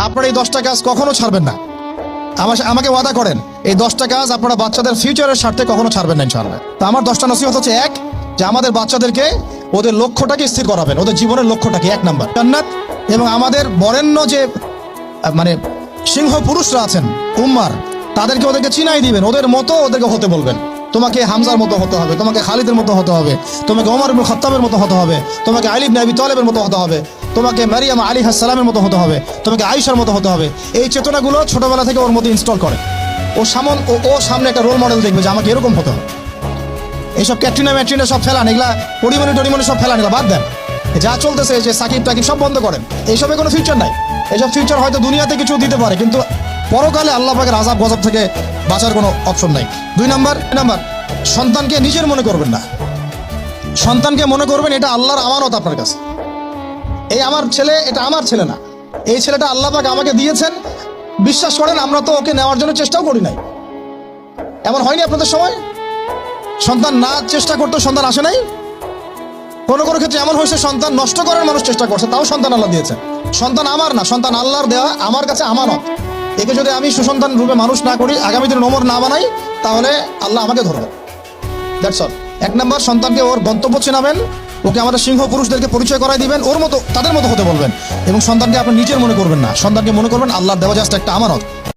আপনারা এই 10টা কাজ কখনো ছাড়বেন না। আমাকে ওয়াদা করেন এই 10টা কাজ আপনারা বাচ্চাদের ফিউচারের স্বার্থে কখনো ছাড়বেন না ইনশাআল্লাহ। তো আমার 10টা নসিহত হচ্ছে, এক, যে আমাদের বাচ্চাদেরকে ওদের লক্ষ্যটাকে স্থির করাবেন, ওদের জীবনের লক্ষ্যটাকে 1 নাম্বার জান্নাত। এবং আমাদের বরেণ্য যে মানে সিংহ পুরুষরা আছেন উম্মার, ওদেরকে চিনাই দিবেন, ওদের মতো ওদেরকে হতে বলবেন। তোমাকে হামজার মতো হতে হবে, তোমাকে খালিদের মতো হতে হবে, তোমাকে ওমর ইবনে খাত্তাবের মতো হতে হবে, তোমাকে আলী ইবনে আবি তালেবের মতো হতে হবে, তোমাকে মারিয়াম আলাইহিস সালামের মতো হতে হবে, তোমাকে আয়েশার মতো হতে হবে। এই চেতনাগুলো ছোটবেলা থেকে ওর মধ্যে ইনস্টল করে। ও সামনে একটা রোল মডেল দেখবে যে আমাকে এরকম হতে হবে। এইসব ক্যাটরিনা সব ফেলান, এগুলা পরিমণি সব ফেলান, এগুলা বাদ দেন। যা চলতেছে যে সাকিব টাকিব সব বন্ধ করেন, এইসবে কোনো ফিউচার নাই। এইসব ফিউচার হয়তো দুনিয়াতে কিছু দিতে পারে, কিন্তু পরকালে আল্লাহ পাকের আযাব গজব থেকে বাঁচার কোনো অপশন নাই। 2 নাম্বার, সন্তানকে নিজের মনে করবেন না। সন্তানকে মনে করবেন এটা আল্লাহর আমানত আপনার কাছে। এই আমার ছেলে, এটা আমার ছেলে না, এই ছেলেটা আল্লাহ পাক আমাকে দিয়েছেন। বিশ্বাস করেন আমরা তো ওকে নেওয়ার জন্য চেষ্টাও করি নাই। এমন হয়নি আপনাদের সময়? সন্তান না চেষ্টা করতে সন্তান আসে নাই? কোনো ক্ষেত্রে এমন হয়েছে সন্তান নষ্ট করার মানুষ চেষ্টা করছে, তাও সন্তান আল্লাহ দিয়েছেন। সন্তান আমার না, সন্তান আল্লাহর দেওয়া, আমার কাছে আমানত। একে যদি আমি সুসন্তান রূপে মানুষ না করি, আগামী দিনে ওমর না বানাই, তাহলে আল্লাহ আমাকে ধরবে। That's all. 1 নাম্বার, সন্তানকে ওর গন্তব্য চেনাবেন, ওকে আমাদের সিংহ পুরুষদেরকে পরিচয় করাই দিবেন, ওর মতো তাদের মতো হতে বলবেন। এবং সন্তানকে আপনি নিজের মনে করবেন না, সন্তানকে মনে করবেন আল্লাহর দেওয়া জাস্ট একটা আমানত।